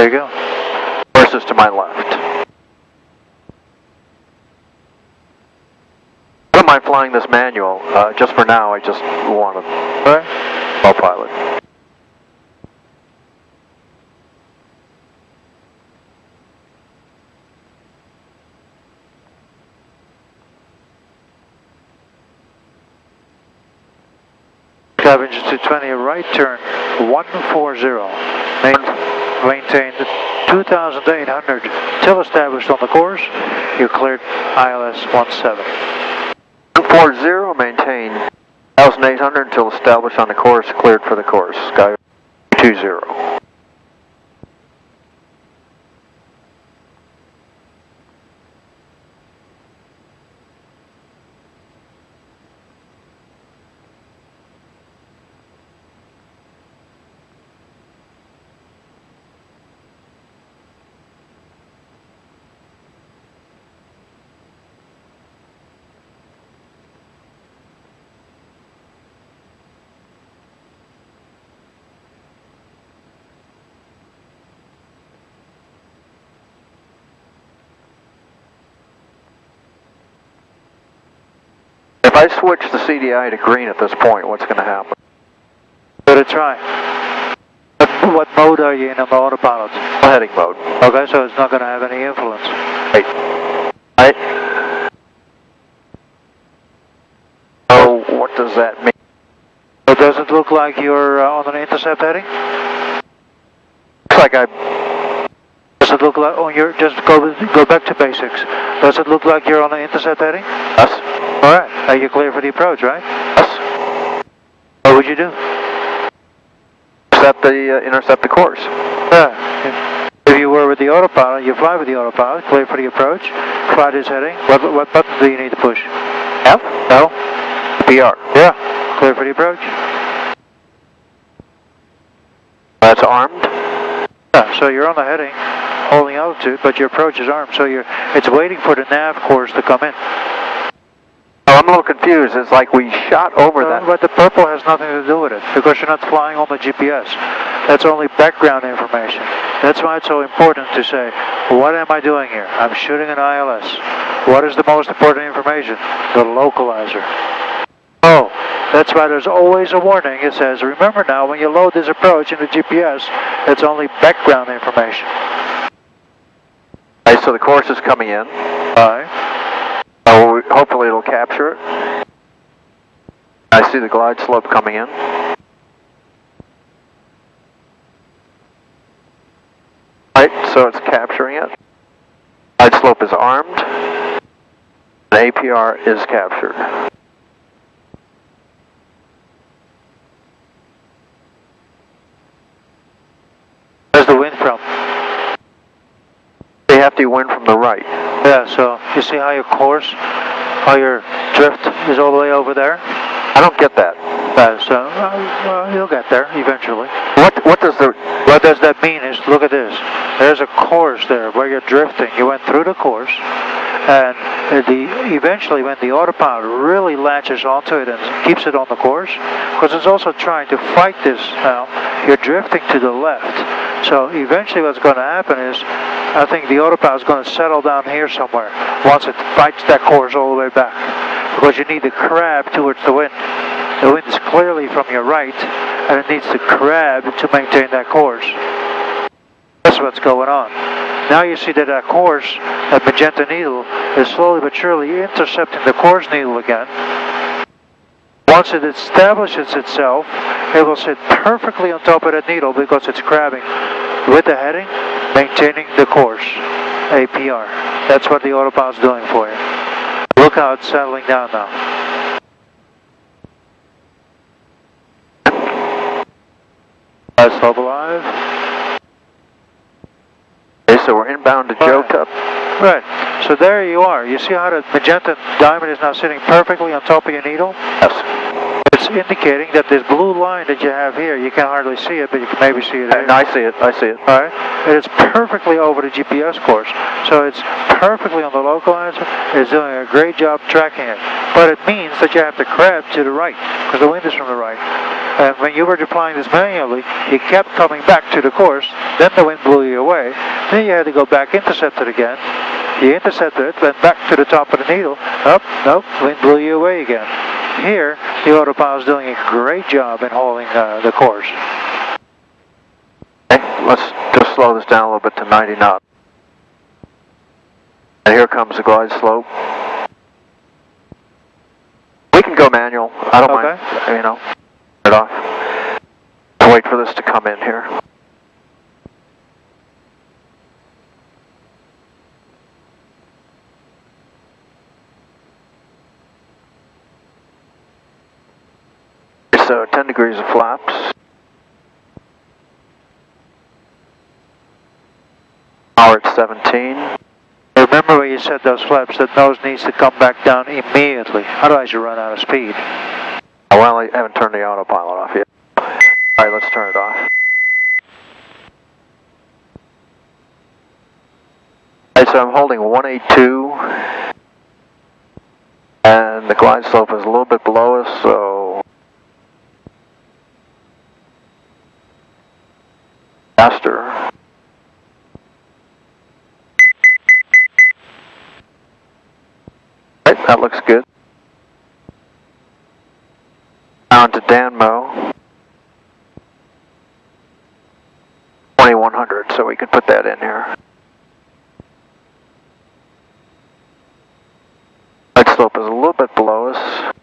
There you go. Course is to my left. I don't mind flying this manual. Just for now, I just want to. All right. Autopilot. Cabin engine 220, right turn 140. Maintained 2,800 till established on the course. You cleared ILS 17. 140, maintain 1,800 until established on the course, cleared for the course. Sky 20. If I switch the CDI to green at this point, what's going to happen? Give it a try. What mode are you in on the autopilot? Heading mode. Okay, so it's not going to have any influence. Right. So what does that mean? So does it look like you're on an intercept heading? Looks like I... Does it look like, just go back to basics. Does it look like you're on an intercept heading? Yes. Alright, are you clear for the approach, right? Yes. What would you do? Intercept the course. Yeah. If you were with the autopilot, you fly with the autopilot, clear for the approach, fly this heading. What button do you need to push? F? No? PR. Yeah, clear for the approach. That's armed? Yeah, so you're on the heading, holding altitude, but your approach is armed, so it's waiting for the nav course to come in. Oh, I'm a little confused. It's like we shot over that. But the purple has nothing to do with it, because you're not flying on the GPS. That's only background information. That's why it's so important to say, what am I doing here? I'm shooting an ILS. What is the most important information? The localizer. Oh, that's why there's always a warning. It says, remember now, when you load this approach in the GPS, it's only background information. Okay, so the course is coming in. Alright. So hopefully it'll capture it. I see the glide slope coming in. Right, so it's capturing it. Glide slope is armed. The APR is captured. Where's the wind from? They have to wind from the right. Yeah, so you see how your drift is all the way over there? I don't get that. Well, you'll get there eventually. What does that mean is, look at this. There's a course there where you're drifting. You went through the course, and eventually when the autopilot really latches onto it and keeps it on the course, because it's also trying to fight this now, you're drifting to the left. So eventually what's going to happen is, I think the autopilot is going to settle down here somewhere once it fights that course all the way back. Because you need to crab towards the wind. The wind is clearly from your right, and it needs to crab to maintain that course. That's what's going on. Now you see that course, that magenta needle, is slowly but surely intercepting the course needle again. Once it establishes itself, it will sit perfectly on top of that needle because it's crabbing with the heading, maintaining the course, APR. That's what the autopilot's doing for you. Look how it's settling down now. Slope alive. Okay, so we're inbound to Jota. Right. So there you are. You see how the magenta diamond is now sitting perfectly on top of your needle? Yes. It's indicating that this blue line that you have here, you can't hardly see it, but you can maybe see it here. I see it. Alright. And it's perfectly over the GPS course. So it's perfectly on the localizer. It's doing a great job tracking it. But it means that you have to crab to the right, because the wind is from the right. And when you were deploying this manually, you kept coming back to the course, then the wind blew you away. Then you had to go back, intercept it again. You intercepted it, went back to the top of the needle, up, nope, wind blew you away again. Here, the autopilot is doing a great job in holding the course. Okay, let's just slow this down a little bit to 90 knots. And here comes the glide slope. We can go manual. I don't mind, you know, turn it off. Wait for this to come in here. So 10 degrees of flaps. Power at 17. Remember when you set those flaps, that nose needs to come back down immediately, otherwise you run out of speed. Well, I haven't turned the autopilot off yet. Alright, let's turn it off. Alright, so I'm holding 182. And the glide slope is a little bit below us, so faster. Right, that looks good. Down to Danmo. 2100, so we can put that in here. Glide slope is a little bit below us.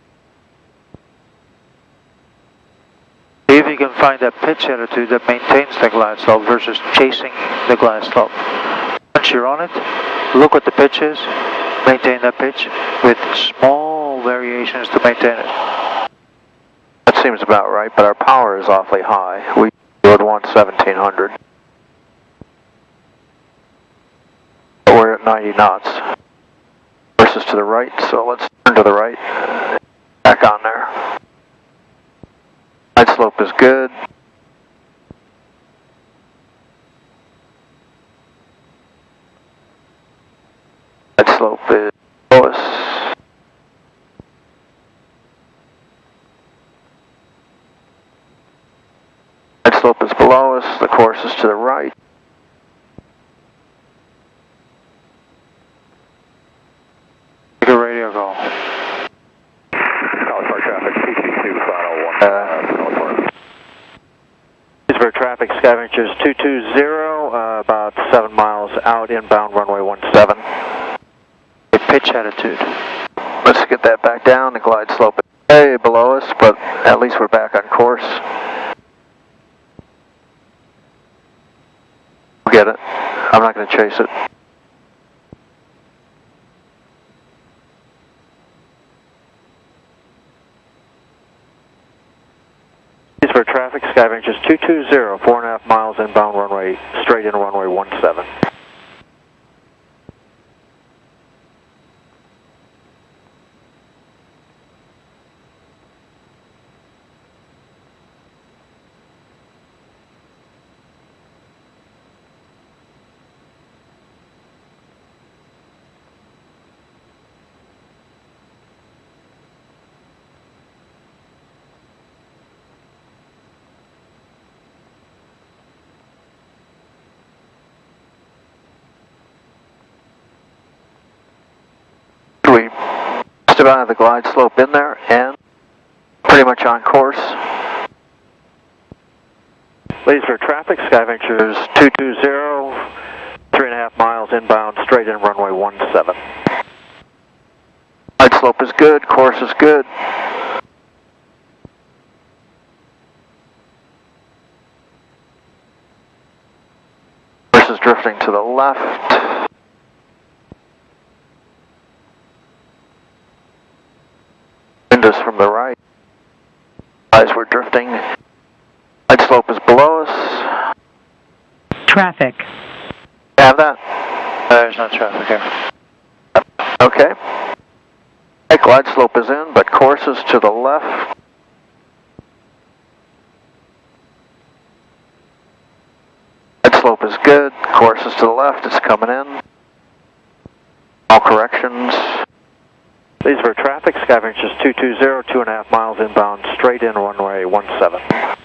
See if you can find that pitch attitude that maintains the glide slope versus chasing the glide slope. Once you're on it, look what the pitch is, maintain that pitch with small variations to maintain it. That seems about right, but our power is awfully high. We would want 1700. But we're at 90 knots. Versus to the right, so let's turn to the right. Back on there. Glide slope is good. Glide slope is lowest. Glide slope is below us, the course is to the right. Take a radio call. Leesburg traffic, PT2, final 1. Leesburg traffic, Scavengers 220, about 7 miles out, inbound runway 17. The pitch attitude. Let's get that back down. The glide slope is way below us, but at least we're back on course. We'll get it. I'm not going to chase it. Leesburg traffic, Scavengers 220, 4.5 miles inbound runway, straight in runway 17. We just about have the glide slope in there and pretty much on course. Leesburg traffic, Scavengers 220, 3.5 miles inbound, straight in runway 17. Glide slope is good, course is good. Course is drifting to the left. Wind is from the right. As we're drifting, glide slope is below us. Traffic. Have that? There's no traffic here. Okay. Glide slope is in, but course is to the left. Glide slope is good, course is to the left, it's coming in. All corrections. Leesburg traffic, Scavengers 220, 2.5 miles inbound, straight in runway 17.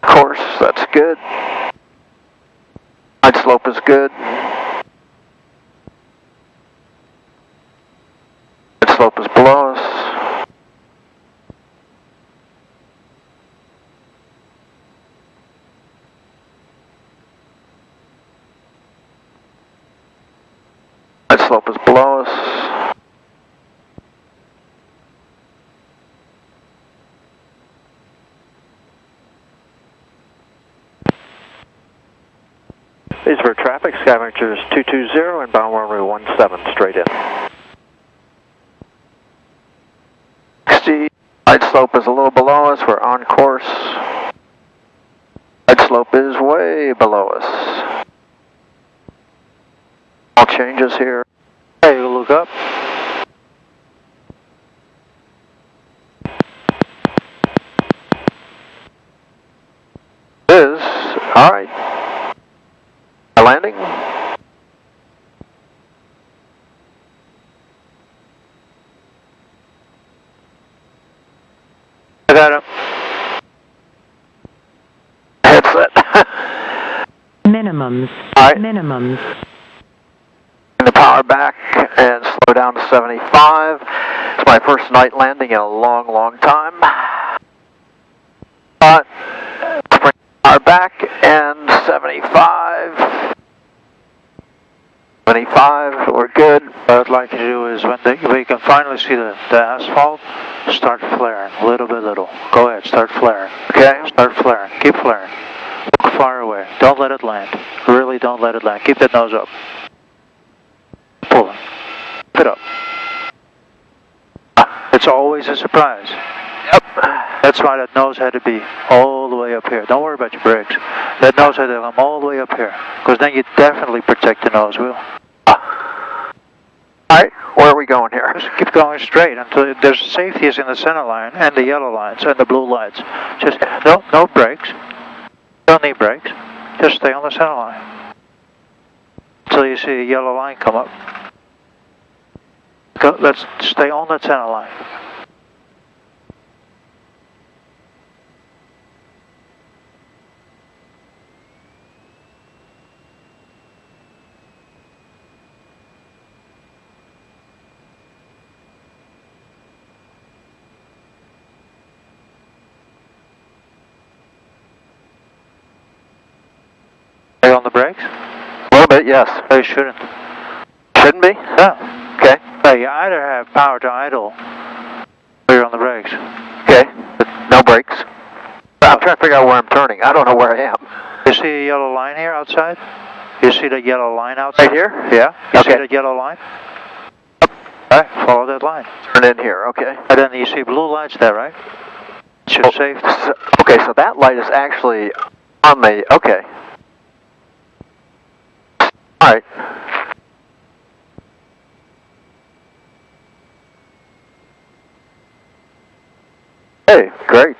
Course, that's good. Side slope is good. Side slope is below us. Side slope is below us. Leesburg traffic, Scavengers 220, inbound runway 17, straight in. 60, side slope is a little below us, we're on course. Side slope is way below us. All changes here. Hey, you look up. Is, alright. Landing. I got him. Headset. Minimums. All right. Minimums. Bring the power back and slow down to 75. It's my first night landing in a long, long time. But bring the power back and 75. 75, we're good. What I'd like you to do is when you can finally see the asphalt, start flaring, little by little. Go ahead, start flaring. Okay. Start flaring. Keep flaring. Look far away. Don't let it land. Really don't let it land. Keep that nose up. Pull it. Keep it up. It's always a surprise. Yep. That's why that nose had to be all the way up here. Don't worry about your brakes. That nose had to come all the way up here, because then you definitely protect the nose wheel. Alright, where are we going here? Just keep going straight until there's safety is in the center line and the yellow lines and the blue lights. Just no brakes. Don't need brakes. Just stay on the center line until you see a yellow line come up. Let's stay on the center line. Are you on the brakes? A little bit, yes. No, you shouldn't. Shouldn't be? No. Okay. You either have power to idle or you're on the brakes. Okay. No brakes. I'm trying to figure out where I'm turning. I don't know where I am. You see a yellow line here outside? You see the yellow line outside? Right here? Yeah. You Okay. see that yellow line? Alright, follow that line. Turn in here, okay. And then you see blue lights there, right? Should save. Okay, so that light is actually on the, okay. Alright. Hey, great.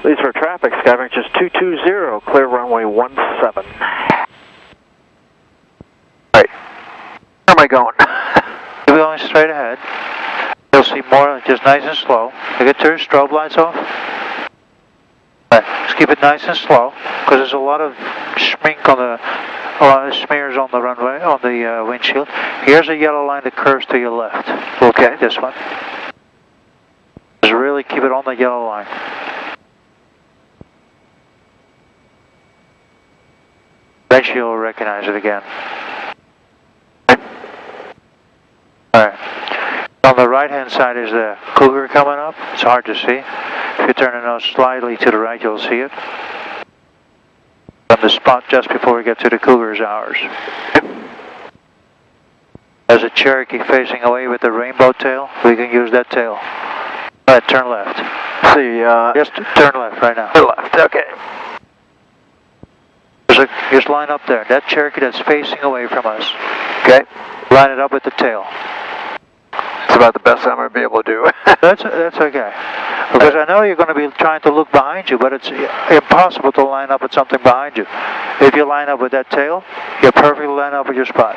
Leesburg traffic, Scavengers 220, clear runway 17. Alright. Where am I going? You're going straight ahead. You'll see more, just nice and slow. You get your strobe lights off. Right. Just keep it nice and slow, because there's a lot of schmink on the, a lot of smears on the runway, on the windshield. Here's a yellow line that curves to your left. Okay. This one. Just really keep it on the yellow line. Eventually you'll recognize it again. Alright. On the right hand side is the Cougar coming up. It's hard to see. If you turn the nose slightly to the right, you'll see it. From the spot just before we get to the Cougar is ours. There's a Cherokee facing away with the rainbow tail. We can use that tail. Alright, turn left. See, Just turn left right now. turn left, okay. Just line up there. That Cherokee that's facing away from us. Okay. Line it up with the tail. about the best I'm going to be able to do. That's okay. Because I know you're going to be trying to look behind you, but it's impossible to line up with something behind you. If you line up with that tail, you're perfectly lined up with your spot.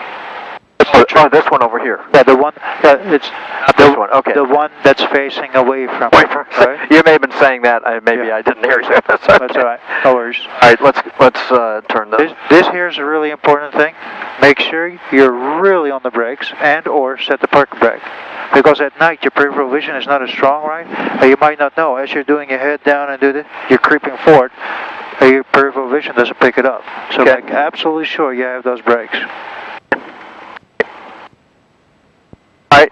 Oh, this one over here. Yeah, the one, it's Not this one, okay. the one that's facing away from. Right? You may have been saying that, maybe Yeah. I didn't hear you. That's That's all right. No worries. All right, let's turn this. This here is a really important thing. Make sure you're really on the brakes and or set the parking brake. Because at night your peripheral vision is not as strong, right? You might not know. As you're doing your head down and do this, you're creeping forward. Your peripheral vision doesn't pick it up. So Okay. make absolutely sure you have those brakes. All right,